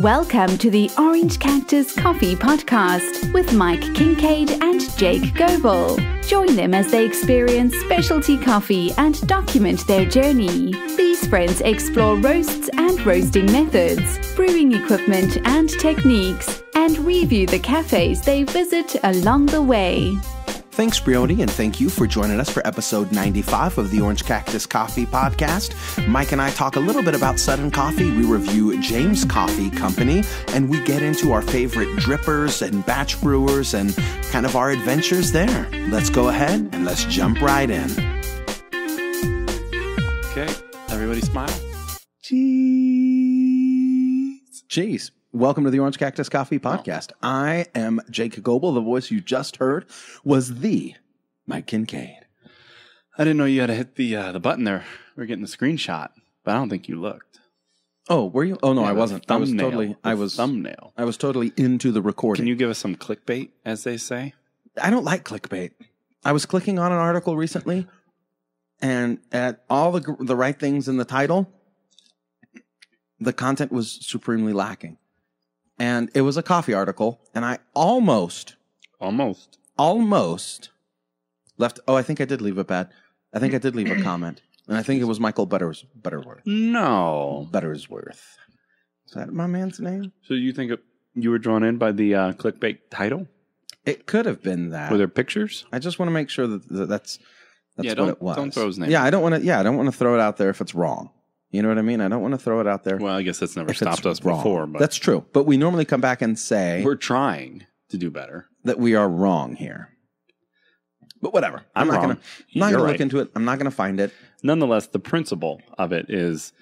Welcome to the Orange Cactus Coffee Podcast with Mike Kincaid and Jake Goebel. Join them as they experience specialty coffee and document their journey. These friends explore roasts and roasting methods, brewing equipment and techniques, and review the cafes they visit along the way. Thanks, Brioni, and thank you for joining us for episode 95 of the Orange Cactus Coffee Podcast. Mike and I talk a little bit about Southern coffee. We review James Coffee Company, and we get into our favorite drippers and batch brewers and kind of our adventures there. Let's go ahead and let's jump right in. Okay, everybody smile. Cheese. Welcome to the Orange Cactus Coffee Podcast. I am Jake Goebel. The voice you just heard was the Mike Kincaid. I didn't know you had to hit the button there. We're getting the screenshot, but I don't think you looked. Oh, were you? Oh no, Yeah, I wasn't. thumbnail. I was thumbnail. I was totally into the recording. Can you give us some clickbait, as they say? I don't like clickbait. I was clicking on an article recently, and at all the right things in the title, the content was supremely lacking. And it was a coffee article, and I almost left. Oh, I think I did leave a comment, and I think it was Michael Butterworth. No. Buttersworth. Is that my man's name? So you think you were drawn in by the clickbait title? It could have been that. Were there pictures? I just want to make sure that's what it was. Don't throw his name. Yeah, I don't want to throw it out there if it's wrong. You know what I mean? I don't want to throw it out there. Well, I guess that's never stopped us before. But that's true. But we normally come back and say we're trying to do better. That we are wrong here. But whatever. I'm not going to look into it. I'm not going to find it. Nonetheless, the principle of it is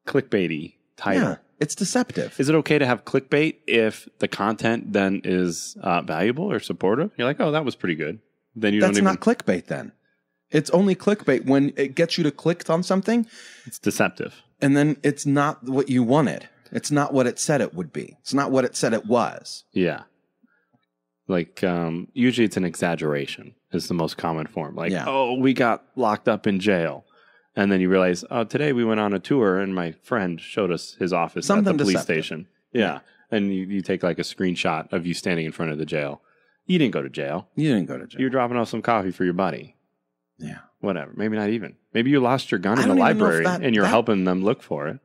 clickbaity title. Yeah, it's deceptive. Is it okay to have clickbait if the content then is valuable or supportive? You're like, oh, that was pretty good. Then That's not clickbait then. It's only clickbait when it gets you to click on something. It's deceptive. And then it's not what you wanted. It's not what it said it would be. It's not what it said it was. Yeah. Like, usually it's an exaggeration is the most common form. Like, oh, we got locked up in jail. And then you realize, oh, today we went on a tour and my friend showed us his office at the police station. Yeah. And you take like a screenshot of you standing in front of the jail. You didn't go to jail. You're dropping off some coffee for your buddy. Yeah. Whatever. Maybe not even. Maybe you lost your gun in the library and you're helping them look for it.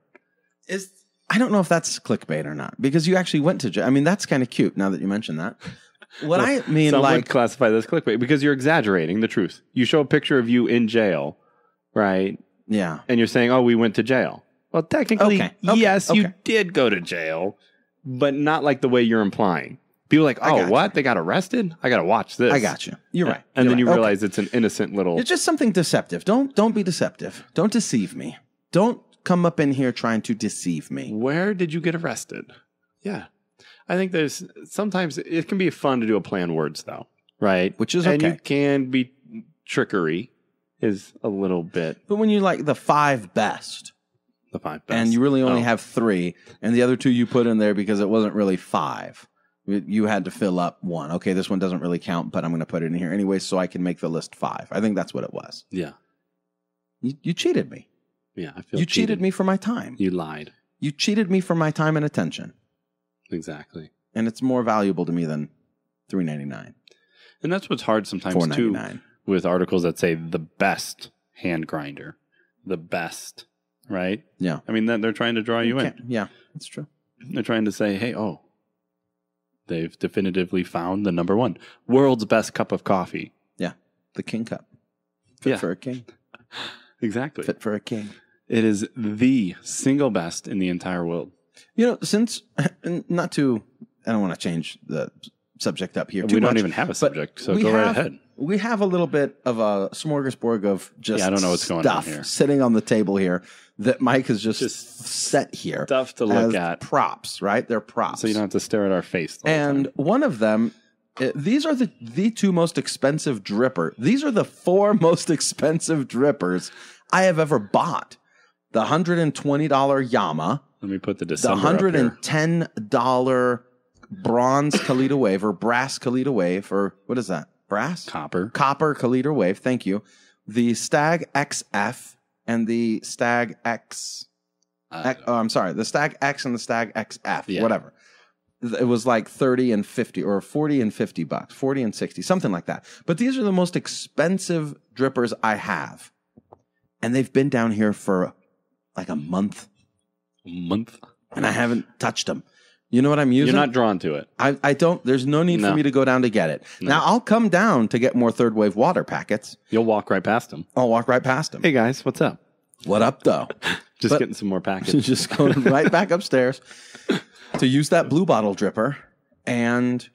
I don't know if that's clickbait or not because you actually went to jail. I mean, that's kind of cute now that you mention that. What I mean, some would classify this clickbait because you're exaggerating the truth. You show a picture of you in jail, right? Yeah. And you're saying, oh, we went to jail. Well, technically, yes, you did go to jail, but not like the way you're implying. People are like, oh, what? They got arrested? I got to watch this. I got you. You're right. And then you realize it's an innocent little... It's just something deceptive. Don't be deceptive. Don't deceive me. Don't come up in here trying to deceive me. Where did you get arrested? Yeah. I think sometimes it can be fun to do a play on words, though, right? Which is okay. And you can be... Trickery is a little bit... But when you like the 5 best... The 5 best. And you really only have 3, and the other 2 you put in there because it wasn't really 5. You had to fill up 1. Okay, this one doesn't really count, but I'm going to put it in here anyway so I can make the list 5. I think that's what it was. Yeah. You cheated me. Yeah, I feel you cheated me for my time. You lied. You cheated me for my time and attention. Exactly. And it's more valuable to me than $3.99. And that's what's hard sometimes, too, with articles that say the best hand grinder. The best, right? Yeah. I mean, they're trying to draw you in. Yeah, that's true. They're trying to say, hey, they've definitively found the number 1 world's best cup of coffee. Yeah, the king cup. Fit for a king. Exactly. Fit for a king. It is the single best in the entire world. You know, I don't want to change the subject up here too much. We don't even have a subject, so go right ahead. We have a little bit of a smorgasbord of just I don't know what's going on here. Sitting on the table here that Mike has just set here. Stuff to look at. Props, right? They're props. So you don't have to stare at our face the whole time. One of them, these are the 2 most expensive dripper. These are the 4 most expensive drippers I have ever bought. The $120 Yama. Let me put the December $110 bronze Kalita Wave or brass Kalita Wave or what is that? Brass? Copper Kalita Wave. Thank you. The Stag XF and the Stag X I'm sorry, the Stag X and the Stag XF, whatever. It was like 30 and 50 or 40 and $50, 40 and 60, something like that. But these are the most expensive drippers I have. And they've been down here for like a month. And I haven't touched them. You know what I'm using? You're not drawn to it. I don't. There's no need for me to go down to get it. No. Now, I'll come down to get more third wave water packets. You'll walk right past them. I'll walk right past them. Hey, guys, what's up? What up, though? Getting some more packets. Just going right back upstairs to use that blue bottle dripper and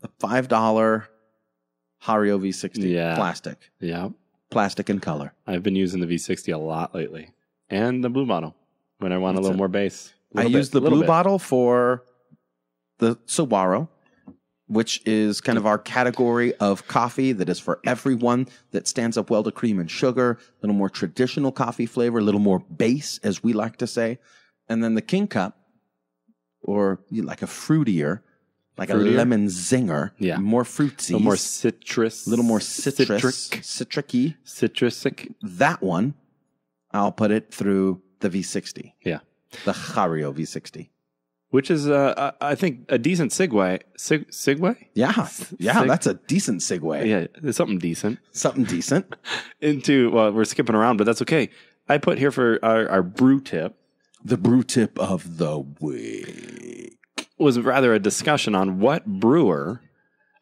the $5 Hario V60 plastic. Yeah. Plastic and color. I've been using the V60 a lot lately. And the blue bottle when I want a little more bass. I use the blue bottle for the saguaro, which is kind of our category of coffee that is for everyone, that stands up well to cream and sugar, a little more traditional coffee flavor, a little more base, as we like to say. And then the King Cup, or like a fruitier, like a lemon zinger, more fruitsy. A little more citrus. A little more citric-y. Citric. That one, I'll put it through the V60. Yeah. The Hario V60. Which is, I think, a decent segue. Segue? Yeah. That's a decent segue. Yeah, it's something decent. Into, well, we're skipping around, but that's okay. I put here for our brew tip. The brew tip of the week was rather a discussion on what brewer,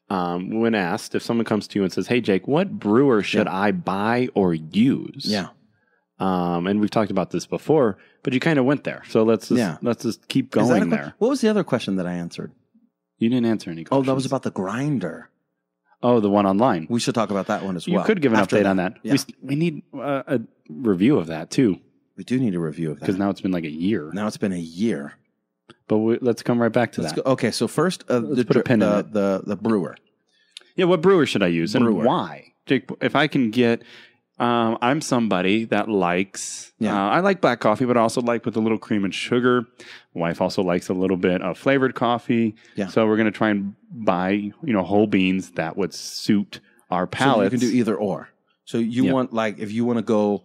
when asked, if someone comes to you and says, hey, Jake, what brewer should I buy or use? Yeah. And we've talked about this before, but you kind of went there. So let's just keep going there. What was the other question that I answered? You didn't answer any questions. Oh, that was about the grinder. Oh, the one online. We should talk about that one as well. You could give an update on that. Yeah. We need a review of that, too. We do need a review of that. Because now it's been like a year. But let's come right back to that. Okay, so first, put a pin in it. The brewer. Yeah, what brewer should I use and why? Jake, if I can get... I'm somebody that likes, I like black coffee, but I also like with a little cream and sugar. My wife also likes a little bit of flavored coffee. Yeah. So we're going to try and buy, whole beans that would suit our palates. So you can do either or. So you want, like, if you want to go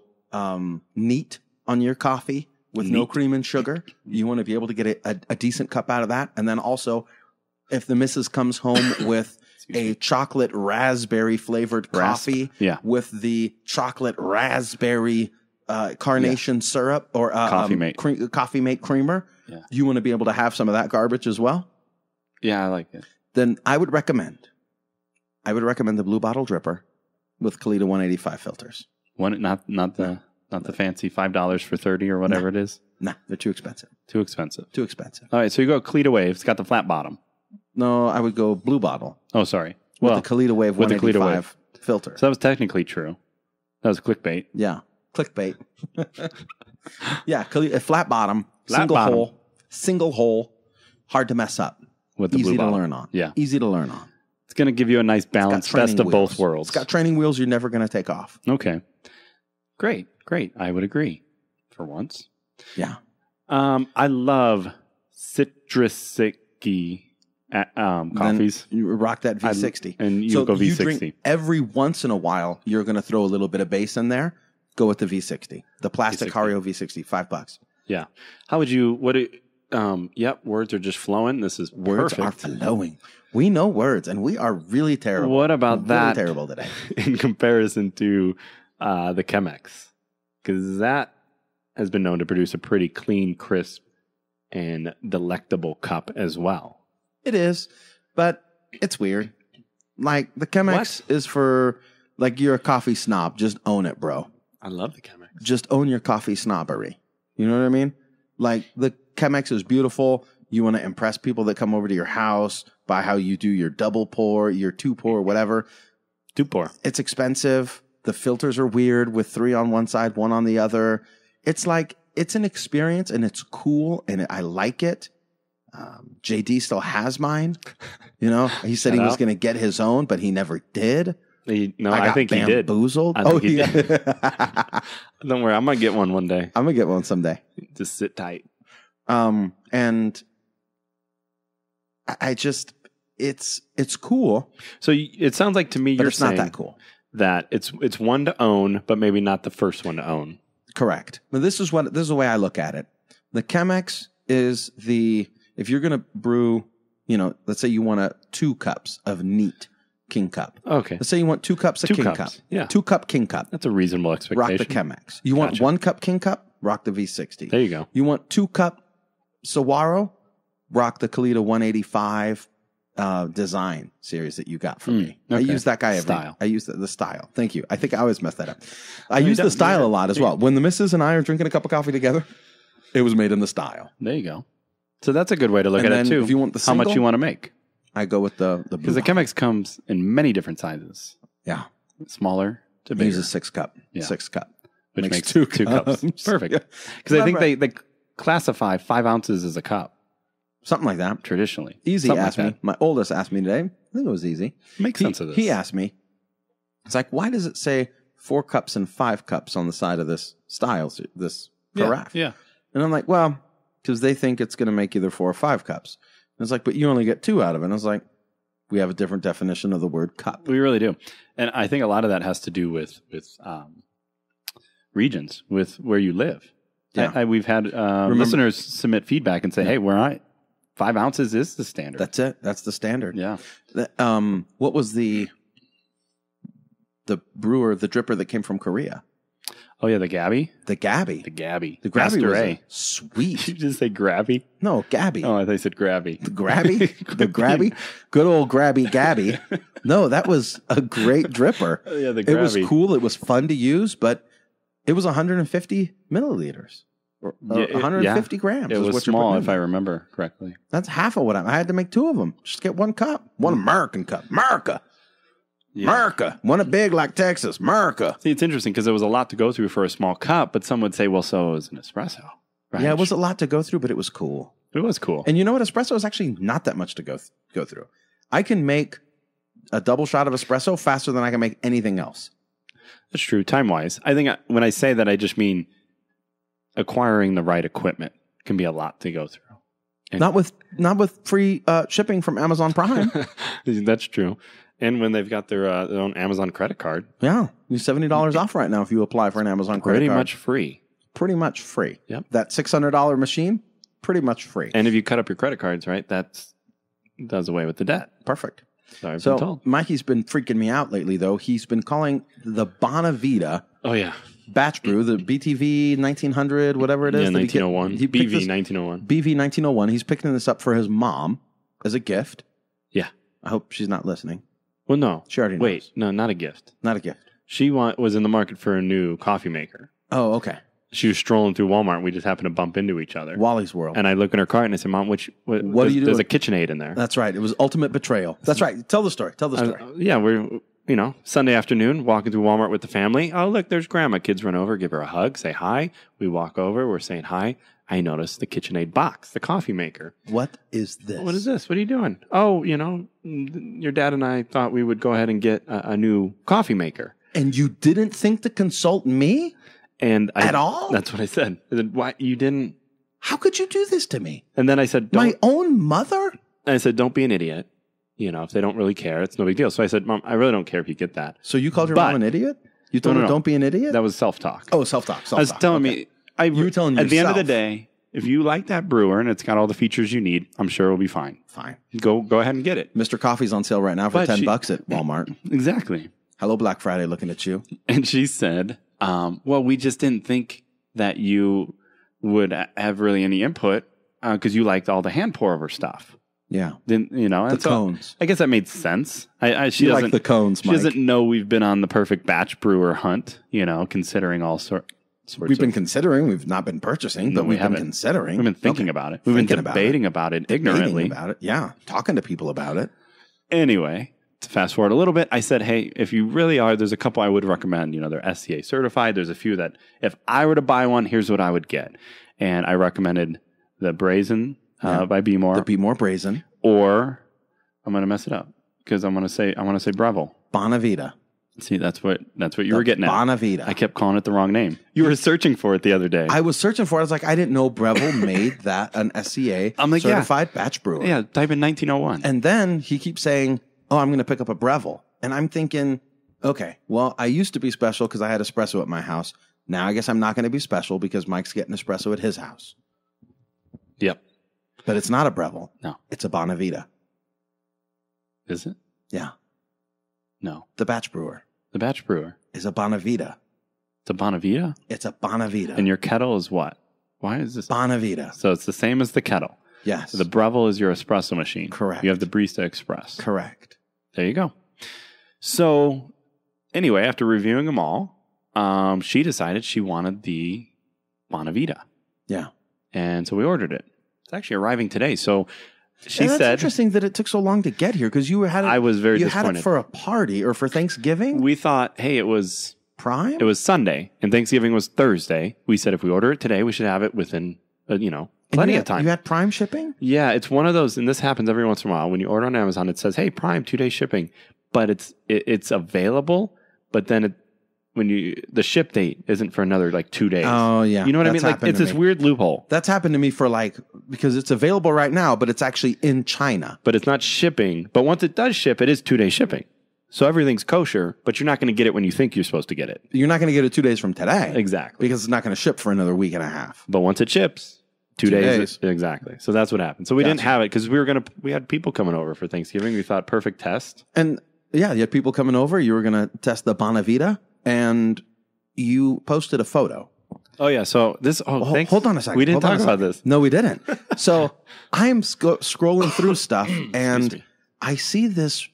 neat on your coffee with no cream and sugar, you want to be able to get a decent cup out of that. And then also, if the missus comes home with a chocolate raspberry flavored coffee with the chocolate raspberry carnation syrup or Coffee Mate creamer, you want to be able to have some of that garbage as well? Yeah, I like it. Then I would recommend the blue bottle dripper with Kalita 185 filters. Not the fancy $5 for 30 or whatever it is. Nah, they're too expensive. Too expensive. All right, so you go Kalita Wave. It's got the flat bottom. No, I would go blue bottle. Oh, sorry. With the Kalita Wave 185 filter. So that was technically true. That was clickbait. Yeah, clickbait. Yeah, flat bottom, single hole, hard to mess up. With the easy blue to bottle. learn on. Yeah. Easy to learn on. It's going to give you a nice balance, best of both worlds. It's got training wheels you're never going to take off. Okay. Great. I would agree for once. Yeah. I love citrusy coffees. Then you rock that V60. And you go V60. Every once in a while, you're going to throw a little bit of bass in there. Go with the V60. The plastic Hario V60, $5. Yeah. How would you, words are just flowing. This is words perfect. Are flowing. We know words, and we are really terrible. What about that? Really terrible today. In comparison to the Chemex? Because that has been known to produce a pretty clean, crisp, and delectable cup as well. It is, but it's weird. Like, the Chemex is for, like, you're a coffee snob. Just own it, bro. I love the Chemex. Just own your coffee snobbery. You know what I mean? Like, the Chemex is beautiful. You want to impress people that come over to your house by how you do your double pour, your two pour, whatever. Two pour. It's expensive. The filters are weird with 3 on one side, 1 on the other. It's like, it's an experience, and it's cool, and I like it. JD still has mine. You know, he said he was going to get his own, but he never did. I think he did. Bamboozled. He did. Don't worry, I'm going to get one day. I'm going to get one someday. Just sit tight. And I just, it's cool. So it sounds like to me but you're it's saying not that cool. That it's one to own, but maybe not the first one to own. Correct. But this is the way I look at it. The Chemex is if you're going to brew, let's say you want 2 cups of neat King Cup. Okay. Let's say you want 2 cups of King Cup. Yeah. 2 cup King Cup. That's a reasonable expectation. Rock the Chemex. You want 1 cup King Cup? Rock the V60. There you go. You want 2 cup Saguaro? Rock the Kalita 185 design series that you got from me. Okay. I use that guy I use the style. Thank you. I think I always mess that up. I use the style a lot as well. When the missus and I are drinking a cup of coffee together, it was made in the style. There you go. So that's a good way to look at it too. If you want the single, how much you want to make. I go with the because the Chemex comes in many different sizes. Yeah, smaller to bigger. Use a 6 cup. Yeah. 6 cup, which makes 2 cups. Perfect. Because I think they classify 5 ounces as a cup, something like that. Traditionally, Easy asked me. My oldest asked me today. I think it was Easy. Makes sense of this. He asked me. It's like, why does it say 4 cups and 5 cups on the side of this style, this carafe? Yeah. And I'm like, well, because they think it's going to make either 4 or 5 cups. And it's like, but you only get 2 out of it. And I was like, we have a different definition of the word cup. We really do. And I think a lot of that has to do with regions, with where you live. Yeah. We've had listeners submit feedback and say, hey, where I 5 ounces is the standard. That's it. That's the standard. Yeah. What was the brewer, the dripper that came from Korea? Oh, yeah, the Gabby? The Gabby. The Gabby. The Gabby was sweet. Did you just say Grabby? No, Gabby. Oh, I thought you said Grabby. The Grabby? The Grabby? Good old Grabby Gabby. No, that was a great dripper. Yeah, the Grabby. It was cool. It was fun to use, but it was 150 milliliters. 150 grams. It was small, if I remember correctly. That's half of what I had to make 2 of them. Just get 1 cup. 1 American cup. America. Yeah. America. Want it big like Texas. America. See, it's interesting because there was a lot to go through for a small cup, but some would say, well, so is an espresso. Right? Yeah, it was a lot to go through, but it was cool. It was cool. And you know what? Espresso is actually not that much to go through. I can make a double shot of espresso faster than I can make anything else. That's true, time-wise. I think when I say that, I just mean acquiring the right equipment can be a lot to go through. And not with free shipping from Amazon Prime. That's true. And when they've got their own Amazon credit card. Yeah. You're $70 off right now if you apply for an Amazon credit card. Pretty much free. Pretty much free. Yep. That $600 machine, pretty much free. And if you cut up your credit cards, right, that does away with the debt. Perfect. So Mikey's been freaking me out lately, though. He's been calling the Bonavita batch brew, the BTV 1900, whatever it is. Yeah, 1901. BV 1901. BV 1901. He's picking this up for his mom as a gift. Yeah. I hope she's not listening. Well, no. She already knows. Wait, no, not a gift. Not a gift. She was in the market for a new coffee maker. Oh, okay. She was strolling through Walmart, and we just happened to bump into each other. Wally's World. And I look in her cart, and I said, Mom, what are you doing? There's a KitchenAid in there. That's right. It was ultimate betrayal. That's right. Tell the story. Yeah, we're, Sunday afternoon, walking through Walmart with the family. Oh, look, there's Grandma. Kids run over, give her a hug, say hi. We walk over, we're saying hi. I noticed the KitchenAid box, the coffee maker. What is this? What is this? What are you doing? Oh, your dad and I thought we would go ahead and get a new coffee maker. And you didn't think to consult me? At all? That's what I said. I said, why you didn't? How could you do this to me? And then I said, my own mother? And I said, don't be an idiot. If they don't really care, it's no big deal. So I said, Mom, I really don't care if you get that. So you called your mom an idiot? You told her don't be an idiot? That was self-talk. Oh, self-talk. I was telling me, you were telling yourself. At the end of the day, if you like that brewer and it's got all the features you need, I'm sure it'll be fine. Fine. Go ahead and get it. Mr. Coffee's on sale right now for $10 at Walmart. Exactly. Hello, Black Friday, looking at you. And she said, well, we just didn't think that you would have really any input because you liked all the hand pour over stuff. Yeah. Then the cones. I guess that made sense. She doesn't like the cones, Mike. She doesn't know we've been on the perfect batch brewer hunt, considering all sorts. We've been considering. We've not been purchasing, but we've been considering. We've been thinking about it. We've been debating about it ignorantly. About it. Yeah. Talking to people about it. Anyway, to fast forward a little bit, I said, hey, if you really are, there's a couple I would recommend. They're SCA certified. There's a few that if I were to buy one, here's what I would get. And I recommended the Brazen by Behmor. The Behmor Brazen. Or I'm going to mess it up because I want to say Breville. Bonavita. See, that's what you were getting at. Bonavita. I kept calling it the wrong name. You were searching for it the other day. I was searching for it. I was like, I didn't know Breville made that an SCA certified batch brewer. Yeah, type in 1901. And then he keeps saying, oh, I'm going to pick up a Breville. And I'm thinking, okay, well, I used to be special because I had espresso at my house. Now I guess I'm not going to be special because Mike's getting espresso at his house. Yep. But it's not a Breville. No. It's a Bonavita. Is it? Yeah. No. The batch brewer. The batch brewer is a Bonavita. It's a Bonavita? It's a Bonavita. And your kettle is what? Why is this? Bonavita. So it's the same as the kettle. Yes. So the Breville is your espresso machine. Correct. You have the Barista Express. Correct. There you go. So anyway, after reviewing them all, she decided she wanted the Bonavita. Yeah. And so we ordered it. It's actually arriving today. So she that's said... interesting that it took so long to get here because you had it... I was very disappointed. You had it for a party or for Thanksgiving? We thought, hey, it was... Prime? It was Sunday, and Thanksgiving was Thursday. We said if we order it today, we should have it within, plenty of time. You had Prime shipping? Yeah, it's one of those, and this happens every once in a while. When you order on Amazon, it says, hey, Prime, 2-day shipping. But it's available, but then the ship date isn't for another 2 days. Oh, yeah. You know what I mean? It's this weird loophole. That's happened to me because it's available right now, but it's actually in China. But it's not shipping. But once it does ship, it is 2-day shipping. So everything's kosher, but you're not going to get it when you think you're supposed to get it. You're not going to get it 2 days from today. Exactly. Because it's not going to ship for another week and a half. But once it ships, 2 days. Exactly. So that's what happened. So we didn't have it because we had people coming over for Thanksgiving. We thought perfect test. And yeah, you had people coming over. You were going to test the Bonavita and you posted a photo. Oh, yeah. So this, thanks. Hold on a second. We didn't talk about this. No, we didn't. So I'm scrolling through stuff and I see this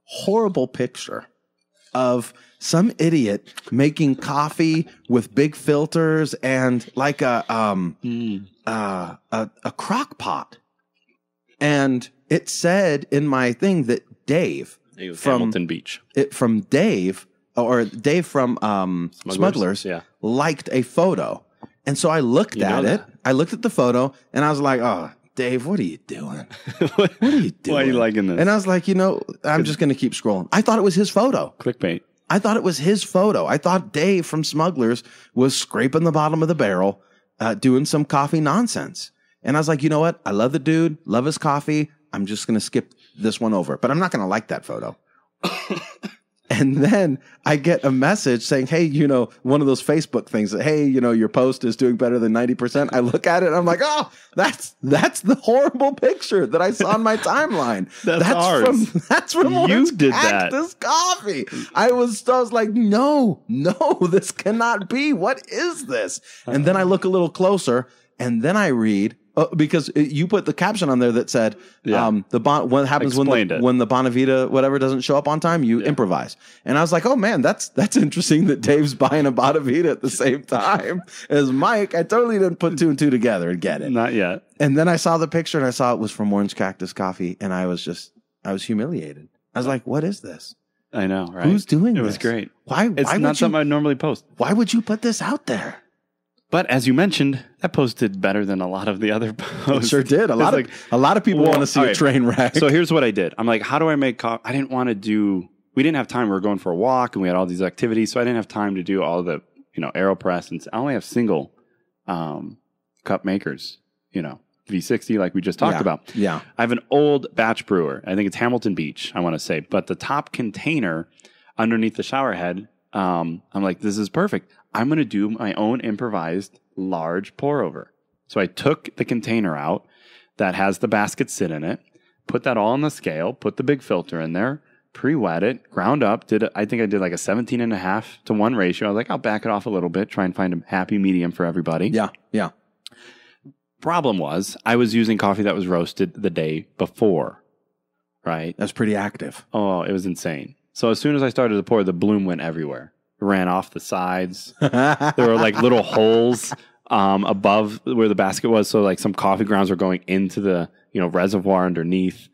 horrible picture of some idiot making coffee with big filters and like a crock pot. And it said in my thing that Dave from Hamilton Beach, Dave from Smugglers liked a photo. And so I looked at it. I looked at the photo and I was like, oh, Dave, what are you doing? What are you doing? Why are you liking this? And I was like, I'm just going to keep scrolling. I thought it was his photo. Clickbait. I thought it was his photo. I thought Dave from Smugglers was scraping the bottom of the barrel, doing some coffee nonsense. And I was like, you know what? I love the dude, love his coffee. I'm just going to skip this one over. But I'm not going to like that photo. And then I get a message saying, hey, one of those Facebook things that, hey, your post is doing better than 90%. I look at it and I'm like, oh, that's the horrible picture that I saw on my timeline. That's ours. That's from Orange Cactus Coffee. I was like, no, this cannot be. What is this? And then I look a little closer and then I read, because you put the caption on there that said, what happens when the Bonavita whatever doesn't show up on time, you improvise. And I was like, oh man, that's interesting that Dave's buying a Bonavita at the same time as Mike. I totally didn't put 2 and 2 together and get it. Not yet. And then I saw the picture and I saw it was from Orange Cactus Coffee and I was humiliated. I was like, what is this? I know, right? Who's doing this? It was great. It's not something I'd normally post. Why would you put this out there? But as you mentioned, that post did better than a lot of the other posts. It sure did. A lot of people want to see a train wreck. So here's what I did. I'm like, how do I make coffee? I didn't want to do. We didn't have time. We were going for a walk, and we had all these activities, so I didn't have time to do all the AeroPress, and I only have single cup makers. V60, like we just talked about. Yeah. I have an old batch brewer. I think it's Hamilton Beach. I want to say, but the top container underneath the shower head. I'm like, this is perfect. I'm going to do my own improvised large pour over. So I took the container out that has the basket sit in it, put that all on the scale, put the big filter in there, pre-wet it, ground up. I think I did like a 17.5-to-1 ratio. I was like, I'll back it off a little bit, try and find a happy medium for everybody. Yeah. Problem was, I was using coffee that was roasted the day before, right? That's pretty active. Oh, it was insane. So as soon as I started to pour, the bloom went everywhere. It ran off the sides. There were like little holes above where the basket was. So like some coffee grounds were going into the reservoir underneath.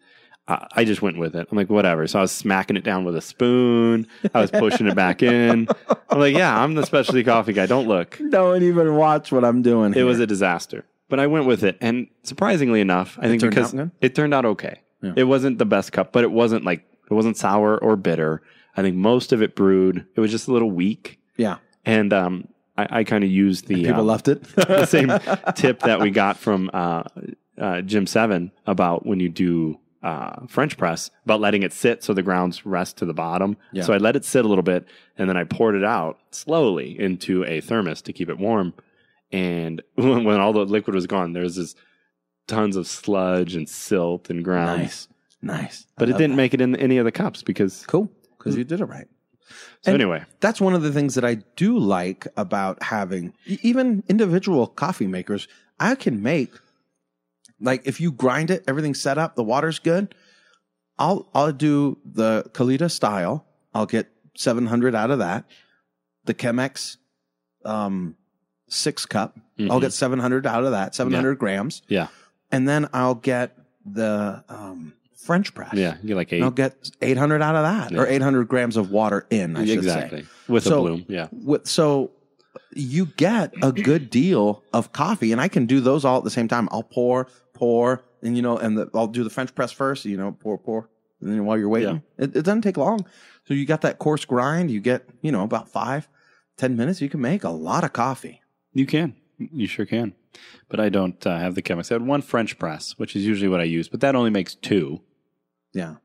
I just went with it. I'm like, whatever. So I was smacking it down with a spoon. I was pushing it back in. I'm like, yeah, I'm the specialty coffee guy. Don't look. Don't even watch what I'm doing here. It was a disaster. But I went with it. And surprisingly enough, I think because it turned out okay. Yeah. It wasn't the best cup, but it wasn't sour or bitter. I think most of it brewed. It was just a little weak. Yeah. And I kind of used the... people left it? The same tip that we got from Jim 7 about when you do French press, about letting it sit so the grounds rest to the bottom. Yeah. So I let it sit a little bit, and then I poured it out slowly into a thermos to keep it warm. And when all the liquid was gone, there's this tons of sludge and silt and grounds. Nice. But it didn't make it in any of the cups because... Cool, because you did it right. So anyway. That's one of the things that I do like about having even individual coffee makers. I can make, like, if you grind it, everything's set up, the water's good. I'll do the Kalita style. I'll get 700 out of that. The Chemex 6 cup. I'll get 700 out of that, 700 grams. Yeah. And then I'll get the French press. Yeah, you get like 8. And I'll get 800 out of that, or 800 grams of water in, I should say. With a bloom, yeah. So you get a good deal of coffee, and I can do those all at the same time. I'll pour, and, you know, and I'll do the French press first, you know, pour. And then while you're waiting, it doesn't take long. So you got that coarse grind, you get, you know, about 5-10 minutes, you can make a lot of coffee. You can. You sure can. But I don't have the Chemex. I had one French press, which is usually what I use, but that only makes 2. Yeah.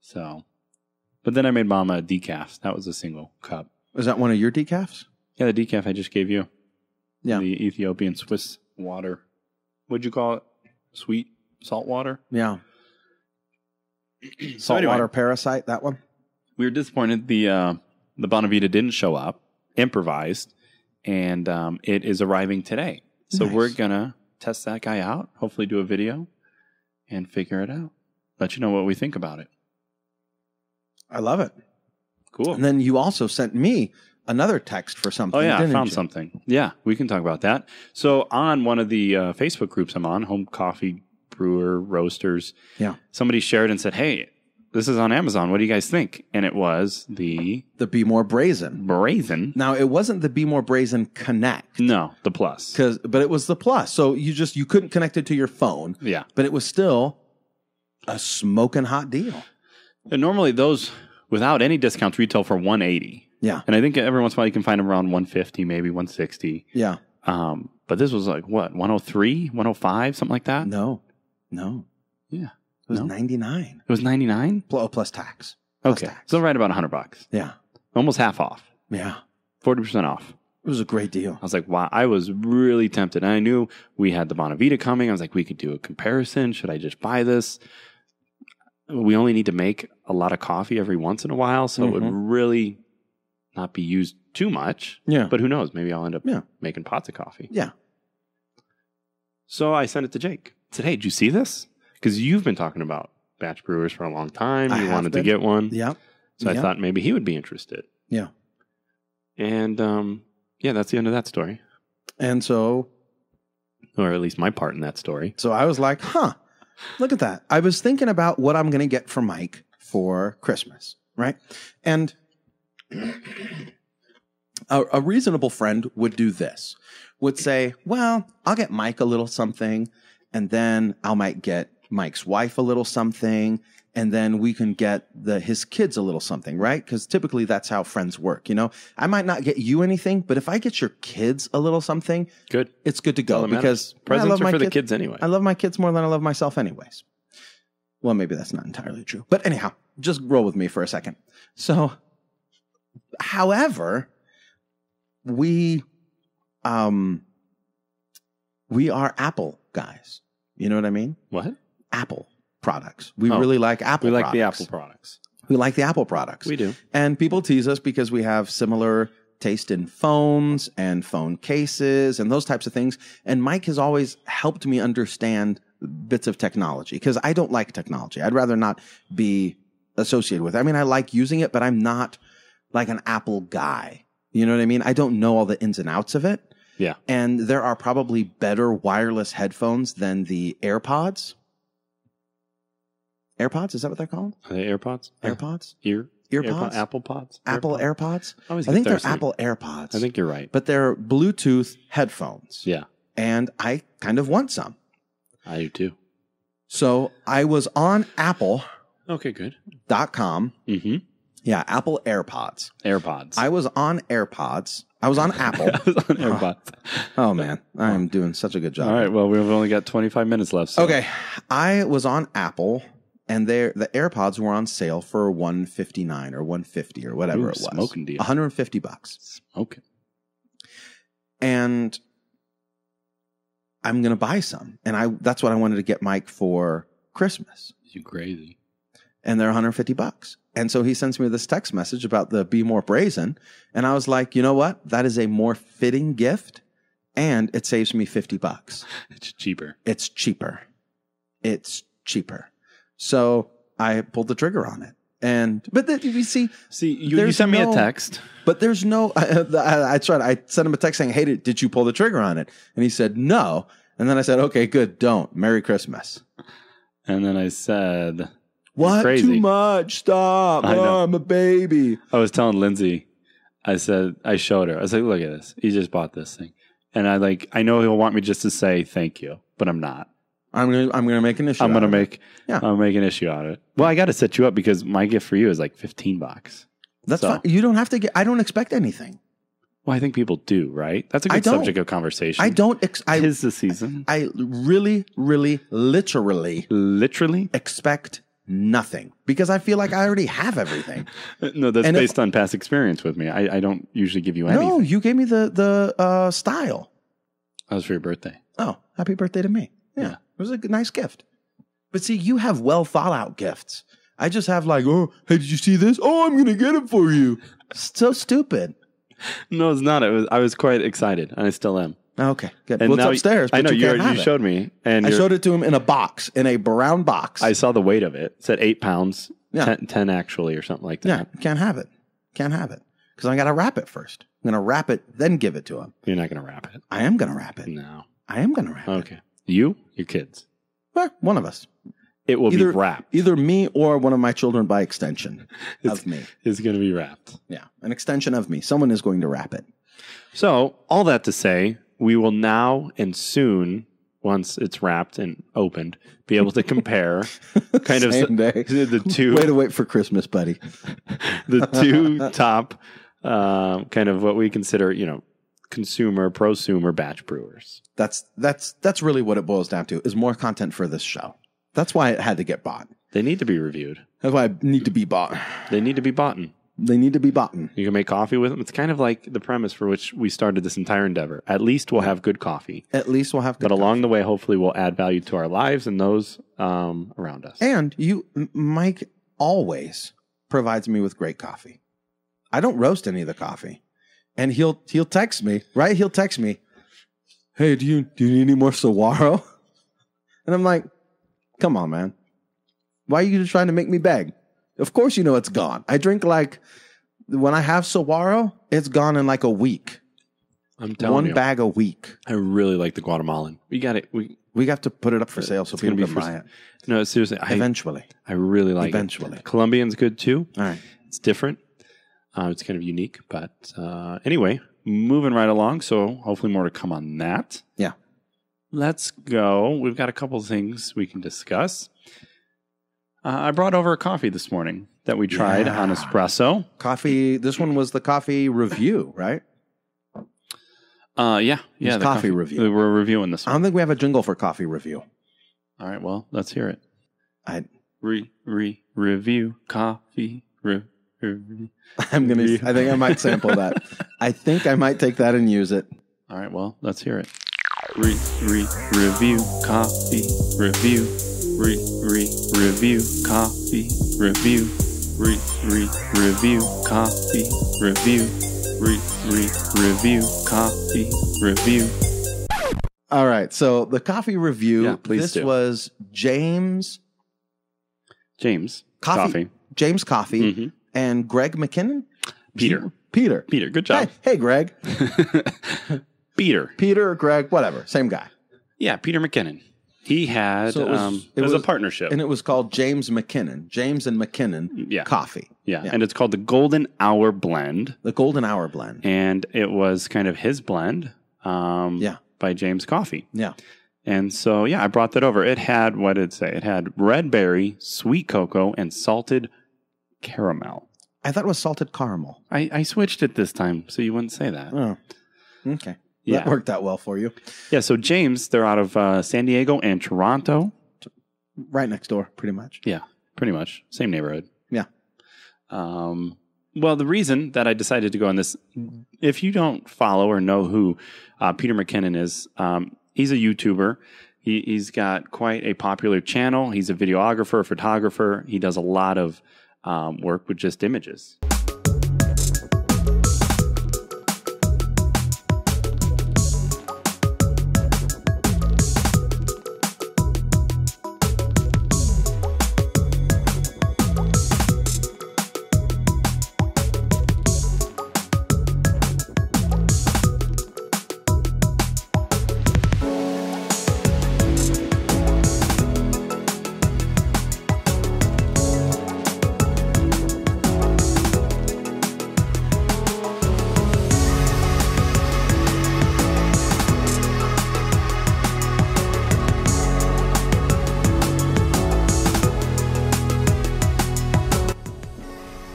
So, but then I made Mama a decaf. That was a single cup. Was that one of your decafs? Yeah, the decaf I just gave you. Yeah. The Ethiopian Swiss water. What'd you call it? Sweet salt water? Yeah. Salt water parasite, that one? We were disappointed the Bonavita didn't show up, improvised, and it is arriving today. So we're going to test that guy out, hopefully do a video, and figure it out. Let you know what we think about it. I love it. Cool. And then you also sent me another text for something. Oh, yeah, I found something. Yeah, we can talk about that. So on one of the Facebook groups I'm on, Home Coffee Brewer Roasters, somebody shared and said, hey, this is on Amazon. What do you guys think? And it was the Behmor Brazen. Brazen. Now, it wasn't the Behmor Brazen Connect. No, the Plus. But it was the Plus. So you couldn't connect it to your phone. Yeah. But it was still a smoking hot deal. And normally those, without any discounts, retail for $180. Yeah. And I think every once in a while you can find them around $150, maybe $160. Yeah. But this was like, what, $103, $105, something like that? No. Yeah. It was $99. It was $99? Plus tax. Okay. So right about $100. Yeah. Almost half off. Yeah. 40% off. It was a great deal. I was like, wow. I was really tempted. And I knew we had the Bonavita coming. I was like, we could do a comparison. Should I just buy this? We only need to make a lot of coffee every once in a while, so it would really not be used too much. Yeah. But who knows? Maybe I'll end up making pots of coffee. Yeah. So I sent it to Jake. I said, hey, did you see this? Because you've been talking about batch brewers for a long time. You wanted to get one. Yeah. So I thought maybe he would be interested. Yeah. And that's the end of that story. And so, or at least my part in that story. So I was like, look at that. I was thinking about what I'm going to get for Mike for Christmas, right? And a reasonable friend would do this, would say, well, I'll get Mike a little something, and then I might get Mike's wife a little something, and then we can get his kids a little something, right? Because typically that's how friends work, you know? I might not get you anything, but if I get your kids a little something, it's good to go. Because presents are for the kids anyway. I love my kids more than I love myself anyways. Well, maybe that's not entirely true. But anyhow, just roll with me for a second. So, however, we are Apple guys. You know what I mean? What? Apple products. We really like Apple products. We like the Apple products. We like the Apple products. We do. And people tease us because we have similar taste in phones and phone cases and those types of things. And Mike has always helped me understand bits of technology because I don't like technology. I'd rather not be associated with it. I mean, I like using it, but I'm not like an Apple guy. You know what I mean? I don't know all the ins and outs of it. Yeah. And there are probably better wireless headphones than the AirPods. AirPods? Is that what they're called? Are they AirPods? AirPods? Earpods? Apple Pods? Apple AirPods? I think they're Apple AirPods. I think you're right. But they're Bluetooth headphones. Yeah. And I kind of want some. I do too. So I was on Apple. Okay, good. .com. Mm-hmm. Yeah, Apple AirPods. I was on AirPods. I was on Apple. I was on AirPods. Oh, man. I'm doing such a good job. All right. Well, we've only got 25 minutes left. So. Okay. I was on Apple, and the AirPods were on sale for $159 or $150 or whatever it was. Smoking deal. $150. Smoking. And I'm going to buy some. And that's what I wanted to get Mike for Christmas. You crazy. And they're $150. And so he sends me this text message about the Behmor Brazen. And I was like, you know what? That is a more fitting gift. And it saves me $50. It's cheaper. It's cheaper. It's cheaper. So I pulled the trigger on it. But you see, you sent me a text. But there's no, I sent him a text saying, hey, did you pull the trigger on it? And he said, no. And then I said, okay, good. Don't. Merry Christmas. And then I said, what? Too much. Stop. Oh, I'm a baby. I was telling Lindsay, I showed her. I was like, look at this. He just bought this thing. And I know he'll want me just to say thank you, but I'm not. I'm gonna make an issue. I'll make an issue out of it. Well, I got to set you up because my gift for you is like $15. That's fine. You don't have to get. I don't expect anything. Well, I think people do, right? That's a good subject of conversation. I don't. Tis the season. I really, really, literally expect nothing because I feel like I already have everything. No, that's based on past experience with me. I don't usually give you anything. No, you gave me the style. That was for your birthday. Oh, happy birthday to me. Yeah. It was a nice gift. But see, you have well thought out gifts. I just have hey, did you see this? Oh, I'm going to get it for you. So stupid. No, it's not. I was quite excited, and I still am. Okay, good. And it's upstairs, but I know you showed me. And I showed it to him in a box, in a brown box. I saw the weight of it. It said 8 pounds, 10 actually, or something like that. Yeah, can't have it. Can't have it. Because I got to wrap it first. I'm going to wrap it, then give it to him. You're not going to wrap it. I am going to wrap it. No. I am going to wrap it. Okay. You? Your kids? Well, one of us. It will be wrapped. Either me or one of my children by extension of me. It's going to be wrapped. Yeah, an extension of me. Someone is going to wrap it. So, all that to say, we will now and soon, once it's wrapped and opened, be able to compare kind of the two. Way to wait for Christmas, buddy. The two top kind of what we consider, consumer, prosumer batch brewers. That's really what it boils down to, is more content for this show. That's why it had to get bought. They need to be reviewed. That's why I need to be bought. They need to be bought. They need to be bought. You can make coffee with them. It's kind of like the premise for which we started this entire endeavor. At least we'll have good coffee. At least we'll have good coffee. But along the way, hopefully we'll add value to our lives and those around us. And Mike always provides me with great coffee. I don't roast any of the coffee. And he'll text me, right? He'll text me, hey, do you need any more saguaro? And I'm like, come on, man. Why are you just trying to make me beg? Of course you know it's gone. I drink when I have saguaro, it's gone in a week. I'm telling you. One bag a week. I really like the Guatemalan. We got it. We have to put it up for sale so people can buy it. No, seriously. Eventually. I really like it. Colombian's good too. All right. It's different. It's kind of unique. But anyway, moving right along. So hopefully more to come on that. Yeah. Let's go. We've got a couple of things we can discuss. I brought over a coffee this morning that we tried on Espresso. Coffee. This one was the coffee review, right? Yeah. The coffee review. We're reviewing this one. I don't think we have a jingle for coffee review. All right. Well, let's hear it. Review coffee review. I think I might sample that. I think I might take that and use it. All right. Well, let's hear it. Review coffee review. Review coffee review. Review coffee review. Review coffee review. All right, so the coffee review. Yeah, please this do. Was James Coffee. James Coffee and Greg McKinnon. Peter. Good job. Hey, Greg. Peter or Greg, whatever, same guy. Yeah, Peter McKinnon. He had, it was a partnership. And it was called James and McKinnon Coffee. Yeah, and it's called the Golden Hour Blend. The Golden Hour Blend. And it was kind of his blend by James Coffee. Yeah. And so, I brought that over. It had, what did it say? It had red berry, sweet cocoa, and salted caramel. I thought it was salted caramel. I switched it this time, so you wouldn't say that. Oh, okay. Yeah. That worked out well for you. Yeah, so James, they're out of San Diego and Toronto. Right next door, pretty much. Yeah, pretty much. Same neighborhood. Yeah. Well, the reason that I decided to go on this, if you don't follow or know who Peter McKinnon is, he's a YouTuber. He's got quite a popular channel. He's a videographer, photographer. He does a lot of work with just images.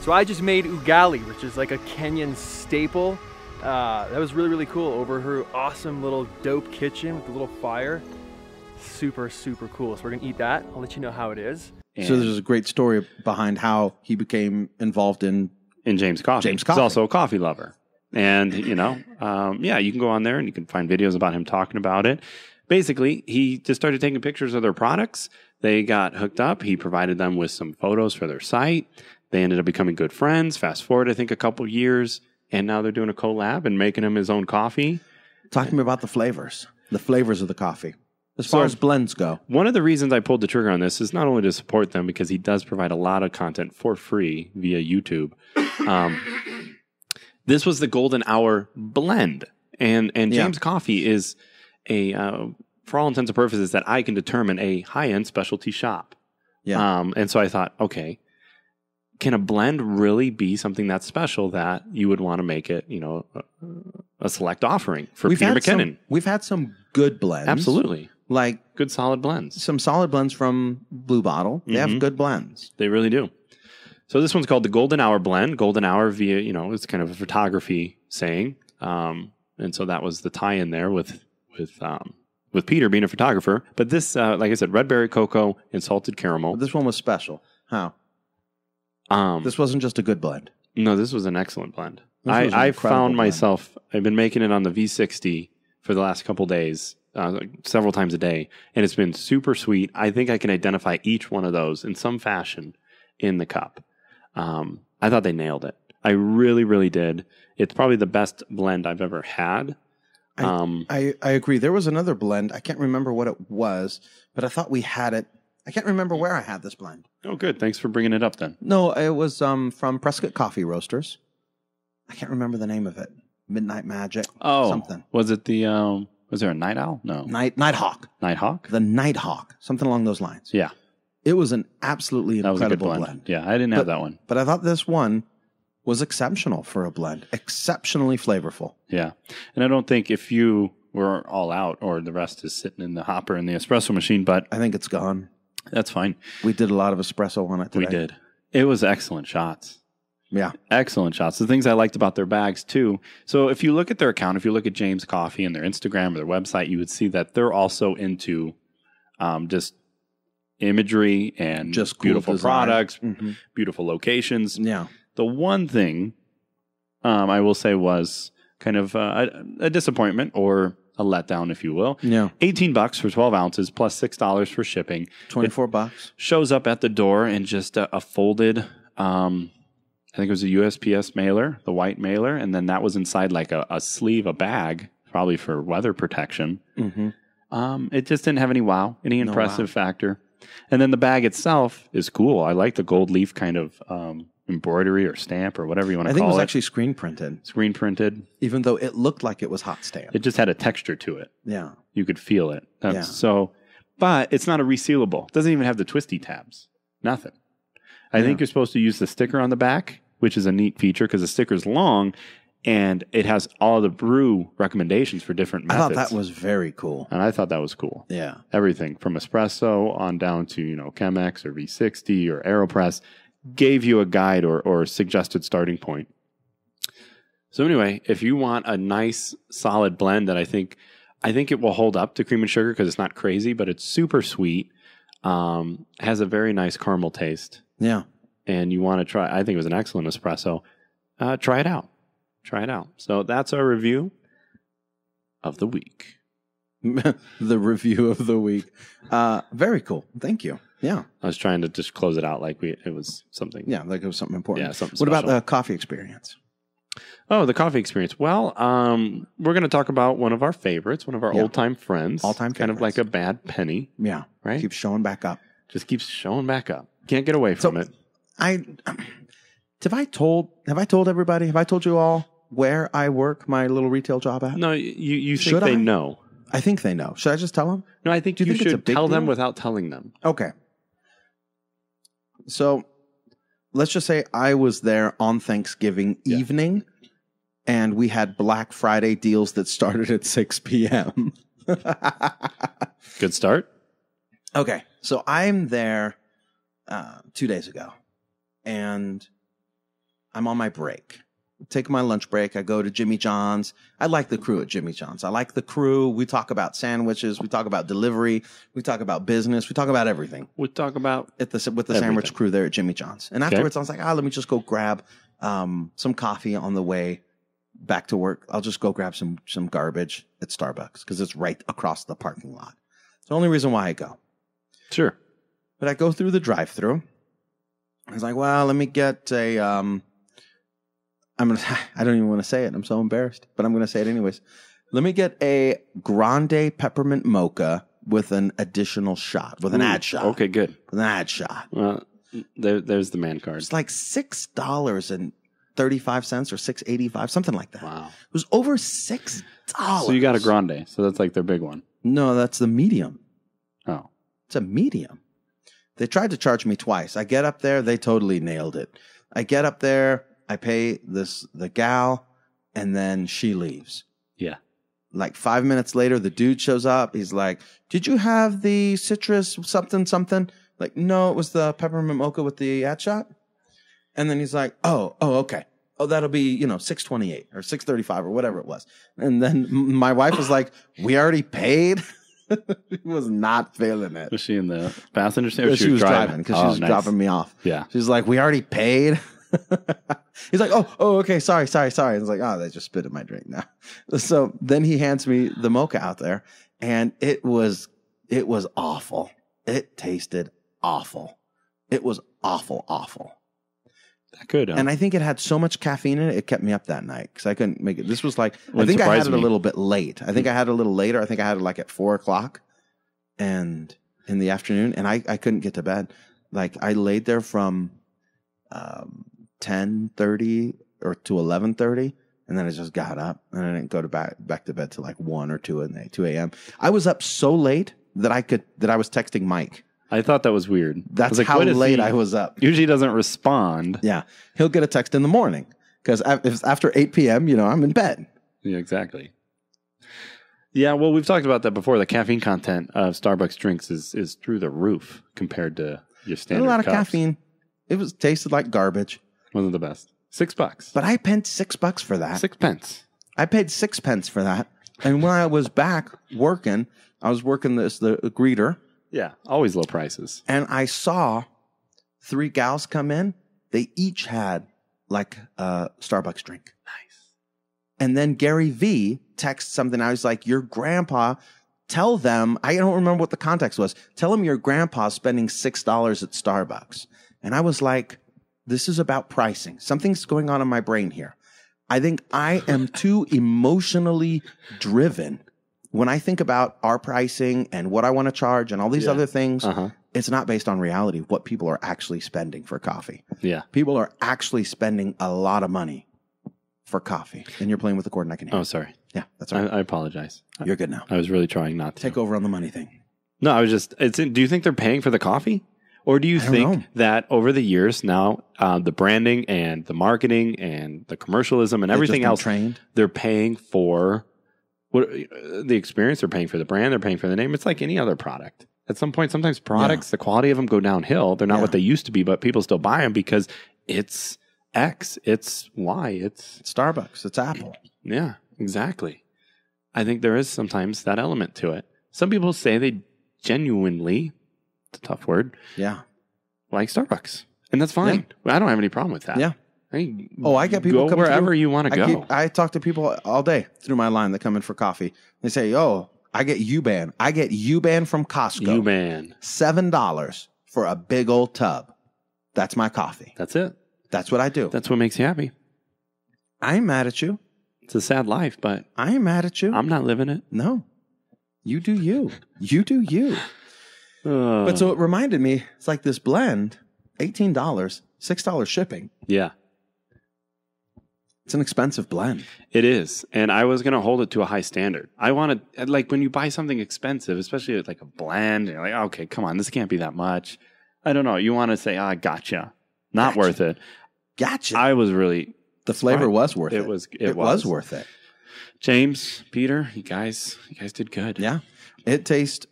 So I just made ugali, which is like a Kenyan staple. That was really, really cool over her awesome little dope kitchen with the little fire. Super, super cool. So we're gonna eat that. I'll let you know how it is. So there's a great story behind how he became involved in James Coffee. James Coffee. He's also a coffee lover. And, you know, you can go on there and you can find videos about him talking about it. Basically, he just started taking pictures of their products. They got hooked up. He provided them with some photos for their site. They ended up becoming good friends. Fast forward, I think, a couple years, and now they're doing a collab and making him his own coffee. Talk to me about the flavors of the coffee. As far as blends go. One of the reasons I pulled the trigger on this is not only to support them, because he does provide a lot of content for free via YouTube. This was the Golden Hour blend. And James Coffee is a, for all intents and purposes, that I can determine a high-end specialty shop. Yeah. And so I thought, okay, can a blend really be something that's special that you would want to make it, you know, a select offering for Peter McKinnon? We've had some good blends. Absolutely. Like good solid blends. Some solid blends from Blue Bottle. They have good blends. They really do. So this one's called the Golden Hour blend. Golden Hour via, you know, it's kind of a photography saying. And so that was the tie-in there with Peter being a photographer. But this, like I said, red berry cocoa and salted caramel. But this one was special. How? This wasn't just a good blend. No, this was an excellent blend. I found myself, I've been making it on the V60 for the last couple days, several times a day, and it's been super sweet. I think I can identify each one of those in some fashion in the cup. I thought they nailed it. I really, really did. It's probably the best blend I've ever had. I agree. There was another blend. I can't remember what it was, but I thought we had it. I can't remember where I had this blend. Oh, good. Thanks for bringing it up then. No, it was from Prescott Coffee Roasters. I can't remember the name of it. Midnight Magic. Oh, something. Was it the? Was there a Night Owl? No, Nighthawk. Nighthawk. The Nighthawk. Something along those lines. Yeah, it was an absolutely incredible blend. Yeah, I didn't have that one, but I thought this one was exceptional for a blend. Exceptionally flavorful. Yeah, and I don't think if you were all out or the rest is sitting in the hopper in the espresso machine, but I think it's gone. That's fine. We did a lot of espresso on it today. We did. It was excellent shots. Yeah. Excellent shots. The things I liked about their bags, too. So if you look at their account, if you look at James Coffee and their Instagram or their website, you would see that they're also into just imagery and just beautiful cool products, beautiful locations. Yeah. The one thing I will say was kind of a disappointment or a letdown, if you will. Yeah. $18 for 12 ounces plus $6 for shipping. $24. Shows up at the door in just a folded, I think it was a USPS mailer, the white mailer, and then that was inside like a sleeve, a bag, probably for weather protection. It just didn't have any impressive factor. And then the bag itself is cool. I like the gold leaf kind of embroidery or stamp or whatever you want to call it. I think it was actually screen printed. Screen printed. Even though it looked like it was hot stamped. It just had a texture to it. Yeah. You could feel it. So, but it's not a resealable. It doesn't even have the twisty tabs. Nothing. I think you're supposed to use the sticker on the back, which is a neat feature because the sticker's long and it has all the brew recommendations for different methods. I thought that was very cool. And I thought that was cool. Yeah. Everything from espresso on down to, Chemex or V60 or AeroPress gave you a guide or suggested starting point. So anyway, if you want a nice solid blend that I think it will hold up to cream and sugar because it's not crazy, but it's super sweet, has a very nice caramel taste. Yeah. And you want to try, I think it was an excellent espresso. try it out. Try it out. So that's our review of the week. The review of the week. Very cool. Thank you. Yeah. I was trying to just close it out like it was something. Yeah, like it was something important. Yeah, something What special. about the coffee experience? Oh, the coffee experience. Well, we're going to talk about one of our favorites, one of our old-time friends. All-time Kind of favorites. like a bad penny. Yeah. Right? Keeps showing back up. Just keeps showing back up. Can't get away from it. Have I told everybody? Have I told you all where I work my little retail job at? No, you think Should they I? know. I think they know. Should I just tell them? No, I think Do you you think it's a should big tell them deal? without telling them. Okay. So let's just say I was there on Thanksgiving evening, and we had Black Friday deals that started at 6 p.m. Good start. Okay. So I'm there 2 days ago, and I'm on my break. Take my lunch break. I go to Jimmy John's. I like the crew at Jimmy John's. I like the crew. We talk about sandwiches. We talk about delivery. We talk about business. We talk about everything. We talk about With the sandwich crew there at Jimmy John's. And afterwards, I was like, let me just go grab some coffee on the way back to work. I'll just go grab some garbage at Starbucks because it's right across the parking lot. It's the only reason why I go. Sure. But I go through the drive-thru. I was like, well, let me get a I don't even want to say it. I'm so embarrassed, but I'm going to say it anyways. Let me get a grande peppermint mocha with an additional shot, with an ad shot. Okay, good. With an ad shot. Well, there's the man card. It's like $6.35 or $6.85, something like that. Wow. It was over $6. So you got a grande. So that's like their big one. No, that's the medium. Oh. It's a medium. They tried to charge me twice. I get up there. They totally nailed it. I get up there. I pay the gal, and then she leaves. Yeah. Like 5 minutes later, the dude shows up. He's like, did you have the citrus something? Like, no, it was the peppermint mocha with the ad shot. And then he's like, oh, okay. Oh, that'll be, $6.28 or $6.35 or whatever it was. And then my wife was like, we already paid. She was not feeling it. Was she in the passenger seat? Or She was driving because she was nice. dropping me off. Yeah. She's like, we already paid. He's like, oh, okay, sorry. I was like, they just spit in my drink now. So then he hands me the mocha out there, and it was awful. It tasted awful. It was awful. That could. And I think it had so much caffeine in it, it kept me up that night because I couldn't make it. This was like, I Wouldn't think I had surprise it a me. little bit late. I think I had it a little later. I think I had it like at 4:00 and in the afternoon, and I couldn't get to bed. Like I laid there from 10:30 or to 11:30, and then I just got up and I didn't go to back to bed till like 1 or 2 a.m. I was up so late that I was texting Mike. I thought that was weird. That's like, how what is late he- I was up. Usually doesn't respond. Yeah, he'll get a text in the morning because if after 8 p.m., I'm in bed. Yeah, exactly. Yeah, well, we've talked about that before. The caffeine content of Starbucks drinks is through the roof compared to your There's standard a lot of cups. caffeine. It tasted like garbage. Wasn't the best. $6. But I paid $6 for that. 6 pence. I paid 6 pence for that. And when I was back working, I was working the greeter. Yeah, always low prices. And I saw 3 gals come in. They each had like a Starbucks drink. Nice. And then Gary V texted something. I was like, your grandpa, tell them, I don't remember what the context was. Tell them your grandpa's spending $6 at Starbucks. And I was like, this is about pricing. Something's going on in my brain here. I think I am too emotionally driven. When I think about our pricing and what I want to charge and all these other things, it's not based on reality, what people are actually spending for coffee. Yeah. People are actually spending a lot of money for coffee. And you're playing with the cord and I can hear. Oh, sorry. Yeah, that's all right. I apologize. You're good now. I was really trying not to. Take over on the money thing. No, I was just, do you think they're paying for the coffee? Or do you don't think know. that over the years now, the branding and the marketing and the commercialism and everything else, they're paying for the experience, they're paying for the brand, they're paying for the name. It's like any other product. At some point, sometimes products, the quality of them go downhill. They're not what they used to be, but people still buy them because it's X, it's Y, it's Starbucks, it's Apple. Yeah, exactly. I think there is sometimes that element to it. Some people say they genuinely, it's a tough word, Yeah. like Starbucks. And that's fine. I don't have any problem with that. Yeah. Hey, I get people go come wherever you want to go. I talk to people all day through my line that come in for coffee. They say, I get U-Ban. I get U-Ban from Costco. U-Ban. $7 for a big old tub. That's my coffee. That's it. That's what I do. That's what makes you happy. I ain't mad at you. It's a sad life, but I ain't mad at you. I'm not living it. No. You do you. You do you. But so it reminded me, it's like this blend, $18, $6 shipping. Yeah. It's an expensive blend. It is. And I was going to hold it to a high standard. I want to, like, when you buy something expensive, especially like a blend, you're like, okay, come on, this can't be that much. I don't know. You want to say, gotcha. Not worth it. Gotcha. I was really... The flavor was worth it. It was worth it. James, Peter, you guys did good. Yeah. It tastes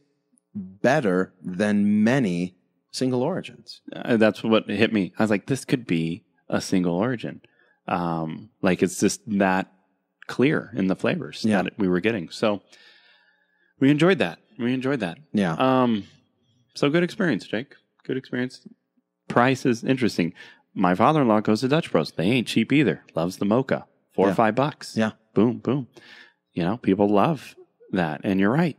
better than many single origins. That's what hit me. I was like, this could be a single origin. Like it's just that clear in the flavors that we were getting. So we enjoyed that. Yeah. So good experience, Jake. Good experience. Price is interesting. My father-in-law goes to Dutch Bros. They ain't cheap either. Loves the mocha. $4 or $5. Yeah. Boom, boom. You know, people love that. And you're right.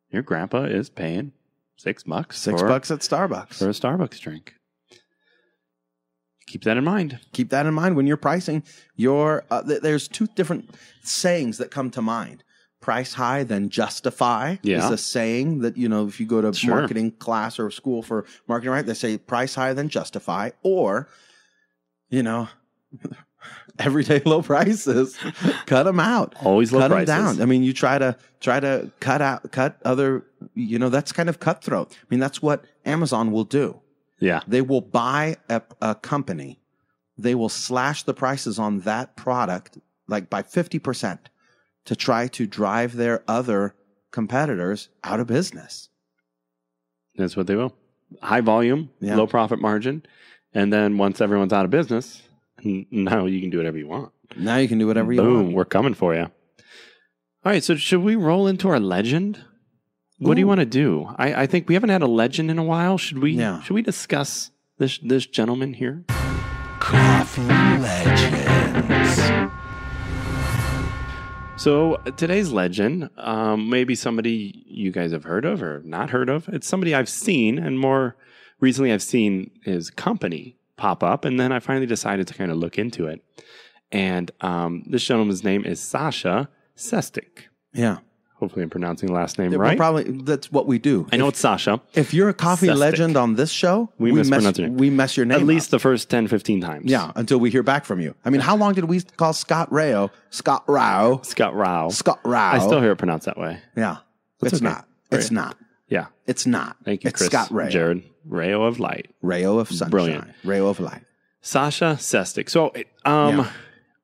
Your grandpa is paying $6. $6 at Starbucks. For a Starbucks drink. Keep that in mind. Keep that in mind when you're pricing your... there's two different sayings that come to mind. Price high, then justify is a saying that, if you go to marketing class or school for marketing, right? They say price high, then justify. Or, everyday low prices, cut them out. Always low prices. Cut them down. I mean, you try to cut other, that's kind of cutthroat. I mean, that's what Amazon will do. Yeah. They will buy a company. They will slash the prices on that product like by 50% to try to drive their other competitors out of business. That's what they will. High volume, low profit margin. And then once everyone's out of business, now you can do whatever you want. Now you can do whatever you want. Boom, we're coming for you. All right, so should we roll into our legend? What do you want to do? I think we haven't had a legend in a while. Should we discuss this gentleman here? Coffee Legends. So today's legend, maybe somebody you guys have heard of or not heard of. It's somebody I've seen, and more recently I've seen his company pop up, and then I finally decided to kind of look into it. And this gentleman's name is Sascha Sestok. Yeah. Hopefully I'm pronouncing the last name right. Probably that's what we do. I know it's Sascha. If you're a coffee Sestok. legend on this show, we mess your name At least up. the first 10, 15 times. Yeah, until we hear back from you. I mean, how long did we call Scott Rao? Scott Rao. I still hear it pronounced that way. Yeah. That's it's okay. not. It's not. Yeah. It's not. Thank you, it's Chris. Scott Rao. Jared. Rao of light. Rao of sunshine. Brilliant. Rao of light. Sascha Sestok. So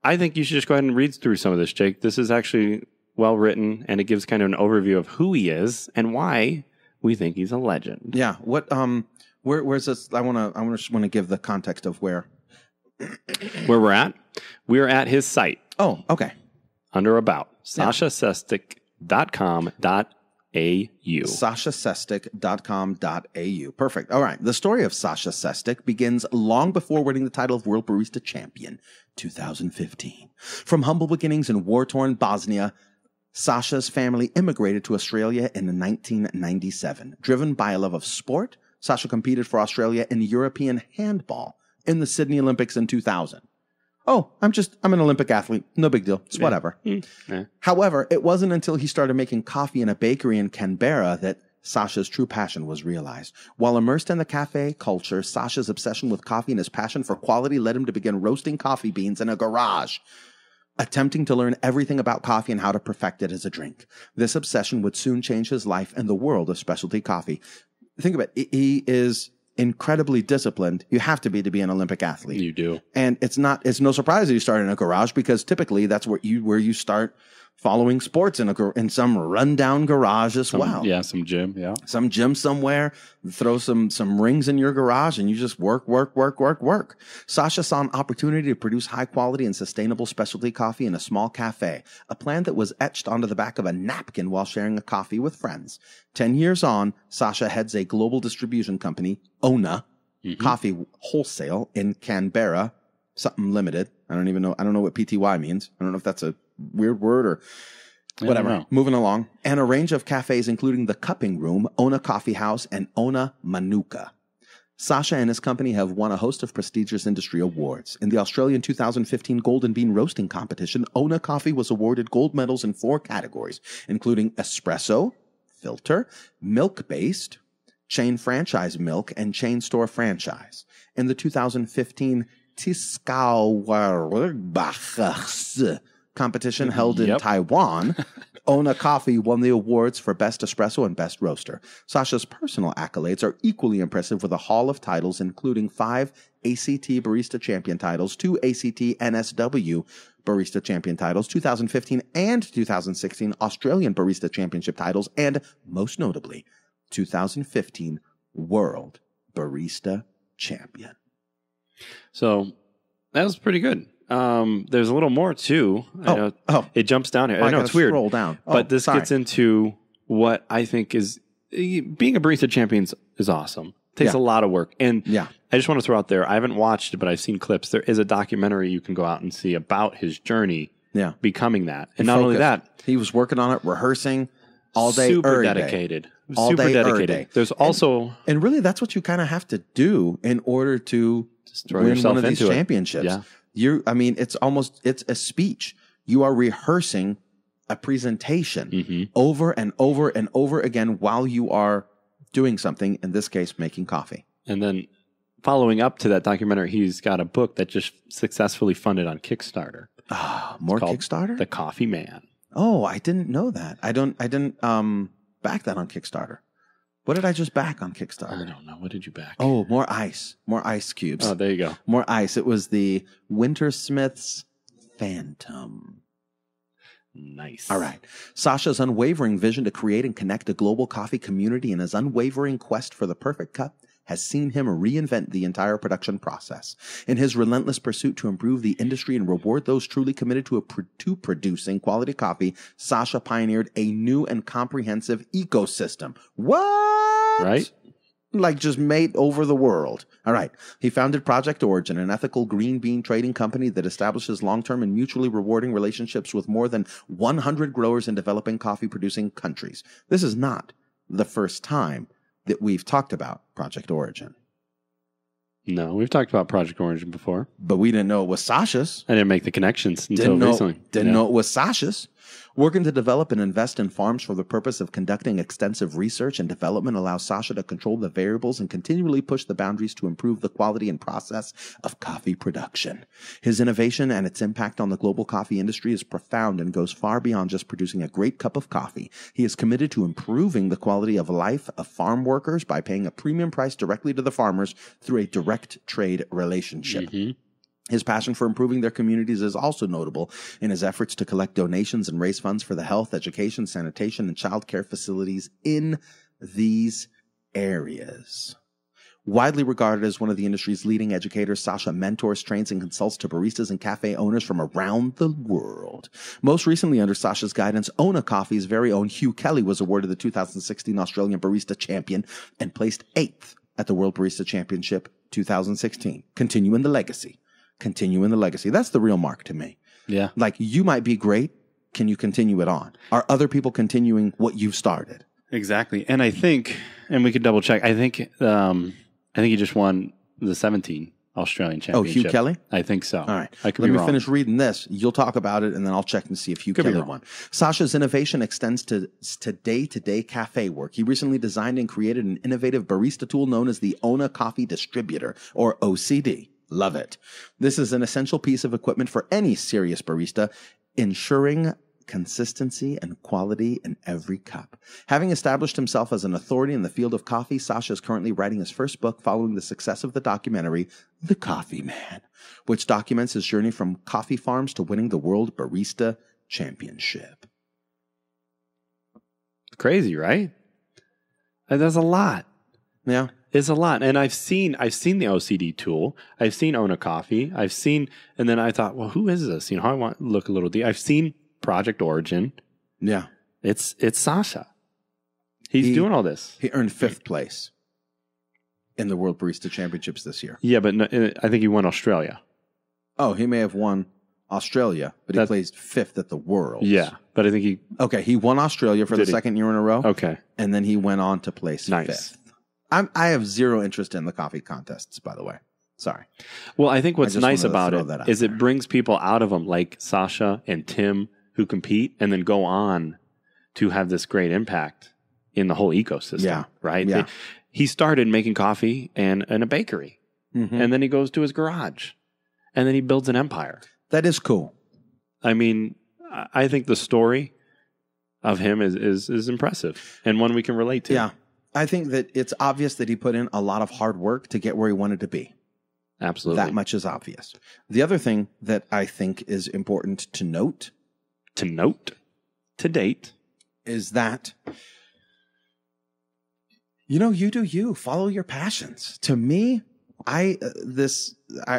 I think you should just go ahead and read through some of this, Jake. This is actually well written, and it gives kind of an overview of who he is and why we think he's a legend. Yeah. What? Where's this? I just want to give the context of where we're at. We're at his site. Oh, okay. Under about SaschaSestok.com.au. SaschaSestok.com.au. Perfect. All right. The story of Sascha Sestok begins long before winning the title of World Barista Champion, 2015. From humble beginnings in war-torn Bosnia, Sascha's family immigrated to Australia in 1997. Driven by a love of sport, Sascha competed for Australia in European handball in the Sydney Olympics in 2000. Oh, I'm an Olympic athlete. No big deal. It's whatever. Yeah. However, it wasn't until he started making coffee in a bakery in Canberra that Sascha's true passion was realized. While immersed in the cafe culture, Sascha's obsession with coffee and his passion for quality led him to begin roasting coffee beans in a garage, attempting to learn everything about coffee and how to perfect it as a drink. This obsession would soon change his life and the world of specialty coffee. Think about it. He is incredibly disciplined. You have to be an Olympic athlete. You do. And it's no surprise that you start in a garage, because typically that's where you start following sports in some rundown garage as well. Yeah, some gym. Yeah. Some gym somewhere, throw some rings in your garage and you just work. Sascha saw an opportunity to produce high quality and sustainable specialty coffee in a small cafe, a plan that was etched onto the back of a napkin while sharing a coffee with friends. 10 years on, Sascha heads a global distribution company, ONA, Coffee Wholesale in Canberra, something limited. I don't even know. I don't know what PTY means. I don't know if that's a weird word or whatever. Moving along. And a range of cafes, including the Cupping Room, Ona Coffee House, and Ona Manuka. Sascha and his company have won a host of prestigious industry awards. In the Australian 2015 Golden Bean Roasting Competition, Ona Coffee was awarded gold medals in 4 categories, including espresso, filter, milk-based, chain franchise milk, and chain store franchise. In the 2015 Tiskauerbachs competition held in Taiwan, Ona Coffee won the awards for Best Espresso and Best Roaster. Sascha's personal accolades are equally impressive with a haul of titles, including 5 ACT Barista Champion titles, 2 ACT NSW Barista Champion titles, 2015 and 2016 Australian Barista Championship titles, and, most notably, 2015 World Barista Champion. So that was pretty good. There's a little more too. It jumps down here. I know it's weird. Scroll down. But this gets into what I think is being a barista champion is awesome. It takes a lot of work. And I just want to throw out there, I haven't watched it, but I've seen clips. There is a documentary you can go out and see about his journey becoming that. And not only that, he was working on it, rehearsing all day, super dedicated. Super dedicated. There's also, and really, that's what you kind of have to do in order to win one of these championships. Yeah. It's a speech. You are rehearsing a presentation over and over and over again while you are doing something, in this case, making coffee. And then following up to that documentary, he's got a book that just successfully funded on Kickstarter. More Kickstarter? The Coffee Man. Oh, I didn't know that. I didn't back that on Kickstarter. What did I just back on Kickstarter? I don't know. What did you back? Oh, more ice cubes. Oh, there you go. More ice. It was the Wintersmith's Phantom. Nice. All right. Sascha's unwavering vision to create and connect a global coffee community and his unwavering quest for the perfect cup has seen him reinvent the entire production process. In his relentless pursuit to improve the industry and reward those truly committed to producing quality coffee, Sascha pioneered a new and comprehensive ecosystem. What? Right? Like just made over the world. All right. He founded Project Origin, an ethical green bean trading company that establishes long-term and mutually rewarding relationships with more than 100 growers in developing coffee-producing countries. This is not the first time that we've talked about Project Origin. No, we've talked about Project Origin before. But we didn't know it was Sascha's. I didn't make the connections until recently. Didn't know it was Sascha's. Working to develop and invest in farms for the purpose of conducting extensive research and development allows Sascha to control the variables and continually push the boundaries to improve the quality and process of coffee production. His innovation and its impact on the global coffee industry is profound and goes far beyond just producing a great cup of coffee. He is committed to improving the quality of life of farm workers by paying a premium price directly to the farmers through a direct trade relationship. His passion for improving their communities is also notable in his efforts to collect donations and raise funds for the health, education, sanitation, and child care facilities in these areas. Widely regarded as one of the industry's leading educators, Sascha mentors, trains, and consults to baristas and cafe owners from around the world. Most recently, under Sascha's guidance, Ona Coffee's very own Hugh Kelly was awarded the 2016 Australian Barista Champion and placed 8th at the World Barista Championship 2016. Continuing the legacy. That's the real mark to me. Yeah. Like, you might be great. Can you continue it on? Are other people continuing what you've started? Exactly. And I think, and we could double check, I think he just won the 17 Australian Championship. Oh, Hugh Kelly? I think so. All right. I could be wrong. Let me finish reading this. You'll talk about it, and then I'll check and see if Hugh Kelly won. Sascha's innovation extends to day-to-day cafe work. He recently designed and created an innovative barista tool known as the Ona Coffee Distributor, or OCD. Love it. This is an essential piece of equipment for any serious barista, ensuring consistency and quality in every cup. Having established himself as an authority in the field of coffee, Sascha is currently writing his first book following the success of the documentary, The Coffee Man, which documents his journey from coffee farms to winning the World Barista Championship. Crazy, right? That's a lot. Yeah. It's a lot. And I've seen the OCD tool. I've seen Ona Coffee. And then I thought, well, who is this? I want to look a little deep. I've seen Project Origin. Yeah. It's Sascha. He's doing all this. He earned 5th place in the World Barista Championships this year. Yeah, but no, I think he won Australia. Oh, he may have won Australia, but he placed 5th at the Worlds. Yeah, but I think he... Okay, he won Australia for the second year in a row. Okay. And then he went on to place 5th. I have zero interest in the coffee contests, by the way. Sorry. Well, I think what's nice about it is it brings people out of them like Sascha and Tim who compete and then go on to have this great impact in the whole ecosystem, right? Yeah. He started making coffee in a bakery, and then he goes to his garage, and then he builds an empire. That is cool. I mean, I think the story of him is impressive and one we can relate to. Yeah. I think that it's obvious that he put in a lot of hard work to get where he wanted to be. Absolutely. That much is obvious. The other thing that I think is important to note, to date, is that, you do you. Follow your passions. To me, I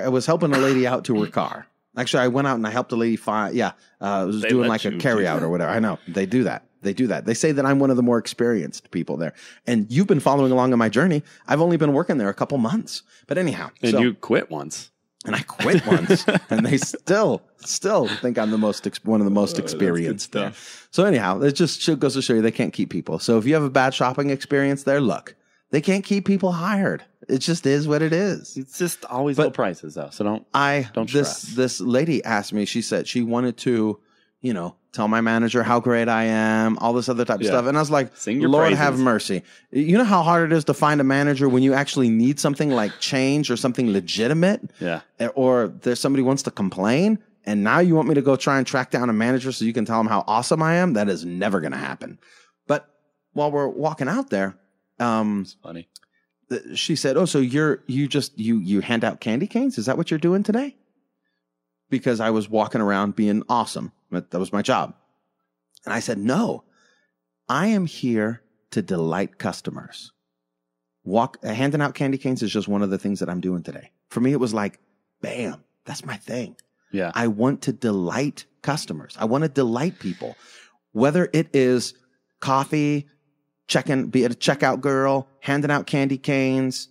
was helping a lady out to her car. Actually, I went out and I helped a lady find, I was doing like a carry out or whatever. I know. They do that. They say that I'm one of the more experienced people there. And you've been following along on my journey. I've only been working there a couple months. But anyhow. And you quit once. And I quit once. And they still think I'm one of the most experienced there. So anyhow, it just goes to show you they can't keep people. So if you have a bad shopping experience there, look, they can't keep people hired. It just is what it is. It's just always low prices though. So don't stress. This lady asked me, she said she wanted to, tell my manager how great I am, all this other type of stuff. And I was like, Lord have mercy. You know how hard it is to find a manager when you actually need something like change or something legitimate? Yeah. Or there's somebody wants to complain, and now you want me to go try and track down a manager so you can tell them how awesome I am? That is never going to happen. But while we're walking out there, it's funny. She said, "Oh, so you hand out candy canes? Is that what you're doing today?" Because I was walking around being awesome. That was my job. And I said, "No, I am here to delight customers. Handing out candy canes is just one of the things that I'm doing today." For me, it was like, bam, that's my thing. Yeah. I want to delight customers. I want to delight people, whether it is coffee, be it a checkout girl, handing out candy canes,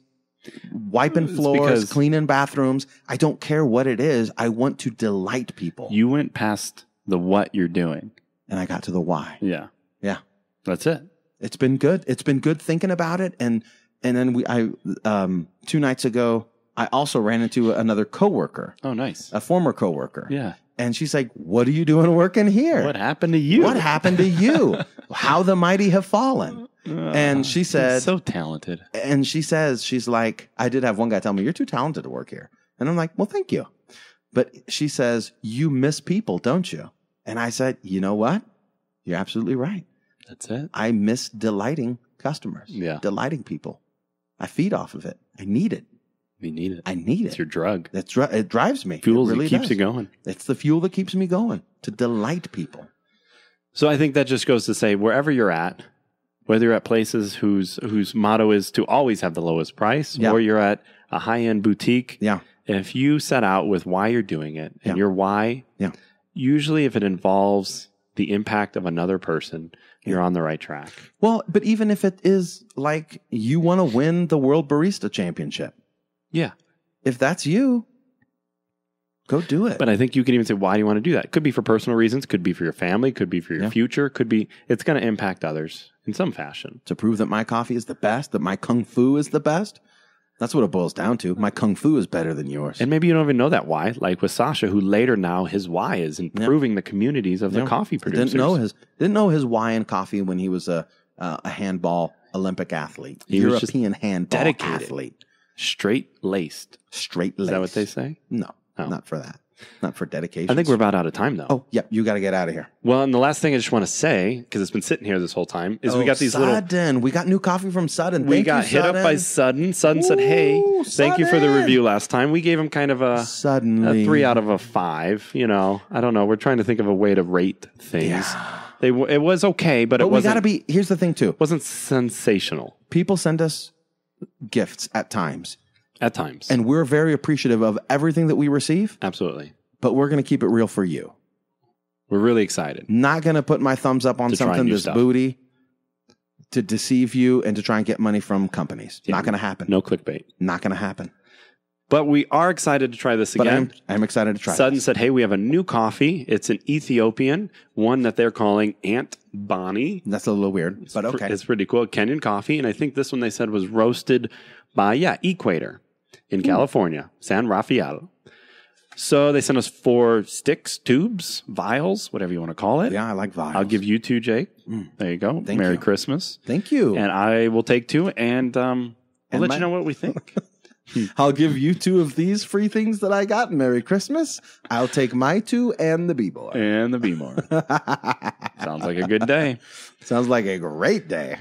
wiping floors, cleaning bathrooms. I don't care what it is. I want to delight people. You went past the what you're doing. And I got to the why. Yeah. Yeah. That's it. It's been good. It's been good thinking about it. And then 2 nights ago, I also ran into another coworker. Oh, nice. A former coworker. Yeah. And she's like, "What are you doing working here? What happened to you? What happened to you? How the mighty have fallen." And she said, so talented. And she's like, I did have one guy tell me, "You're too talented to work here." And I'm like, "Well, thank you." But she says, "You miss people, don't you?" And I said, "You know what? You're absolutely right. That's it. I miss delighting customers. Yeah. Delighting people. I feed off of it. I need it. We need it. I need it. It's your drug. It drives me. Fuels it really keeps does. you going. It's the fuel that keeps me going, to delight people. So I think that just goes to say, wherever you're at, whether you're at places whose motto is to always have the lowest price, or you're at a high-end boutique, if you set out with why you're doing it, and your why, usually if it involves the impact of another person, you're on the right track. Well, but even if it is like you want to win the World Barista Championship. Yeah. If that's you, go do it. But I think you can even say, why do you want to do that? Could be for personal reasons, could be for your family, could be for your future, could be, it's going to impact others in some fashion. To prove that my coffee is the best, that my kung fu is the best. That's what it boils down to. My kung fu is better than yours. And maybe you don't even know that why, like with Sascha, who later now his why is improving the communities of the coffee producers. Didn't know his why in coffee when he was a handball Olympic athlete. He was European handball dedicated athlete. Straight-laced. Straight-laced. Is that what they say? No, not for that. Not for dedication. I think we're about out of time, though. Oh, yeah. You got to get out of here. Well, and the last thing I just want to say, because it's been sitting here this whole time, is we got these Sudden. We got new coffee from Sudden. We got hit up by Sudden. Sudden said, "Hey, thank you for the review last time." We gave him kind of a 3 out of 5. You know, I don't know. We're trying to think of a way to rate things. Yeah. It was okay, but it wasn't. We got to be. Here's the thing, too. It wasn't sensational. People send us gifts at times. At times. And we're very appreciative of everything that we receive. Absolutely. But we're going to keep it real for you. We're really excited. Not going to put my thumbs up on something that's booty to deceive you and to try and get money from companies. Yeah. Not going to happen. No clickbait. Not going to happen. But we are excited to try this again. But I'm excited to try Sudden this. said, hey, we have a new coffee. It's an Ethiopian, one that they're calling Aunt Bonnie. That's a little weird, but okay. It's pretty cool. Kenyan coffee. And I think this one they said was roasted by, Equator in California, San Rafael. So they sent us 4 sticks, tubes, vials, whatever you want to call it. Yeah, I like vials. I'll give you 2, Jake. There you go. Merry Christmas. Thank you. And I will take 2, and I'll let you know what we think. I'll give you 2 of these free things that I got. Merry Christmas. I'll take my 2 and the B-boy. And the Behmor. Sounds like a good day. Sounds like a great day.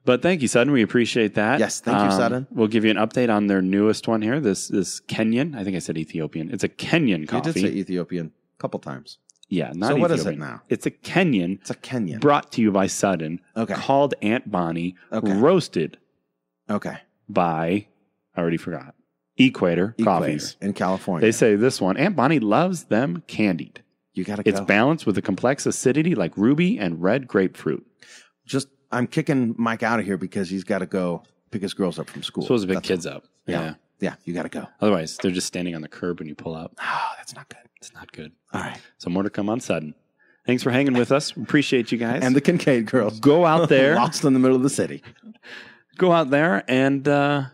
But thank you, Sudden. We appreciate that. Yes, thank you, Sudden. We'll give you an update on their newest one here. This Kenyan. I think I said Ethiopian. It's a Kenyan coffee. You did say Ethiopian a couple times. Yeah, not so Ethiopian. what is it now? It's a Kenyan. It's a Kenyan. Brought to you by Sudden. Okay. Called Aunt Bonnie. Okay. Roasted. Okay. By, I already forgot, Equator Coffees. In California. They say this one, Aunt Bonnie loves them candied. You got to go. It's balanced with a complex acidity like ruby and red grapefruit. I'm kicking Mike out of here because he's got to go pick his girls up from school. Supposed to pick kids up. Yeah. Yeah, you got to go. Otherwise, they're just standing on the curb when you pull up. Oh, that's not good. It's not good. All right. So more to come on Sudden. Thanks for hanging with us. Appreciate you guys. And the Kincaid girls. Go out there. Lost in the middle of the city. Go out there and do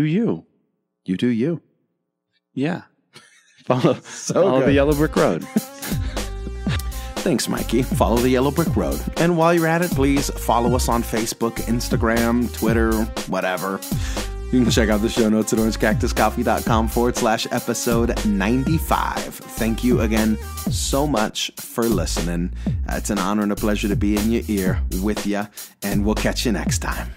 you. You do you. Yeah. Follow the Yellow Brick Road. Thanks, Mikey. Follow the Yellow Brick Road. And while you're at it, please follow us on Facebook, Instagram, Twitter, whatever. You can check out the show notes at orangecactuscoffee.com/episode 95. Thank you again so much for listening. It's an honor and a pleasure to be in your ear with you, and we'll catch you next time.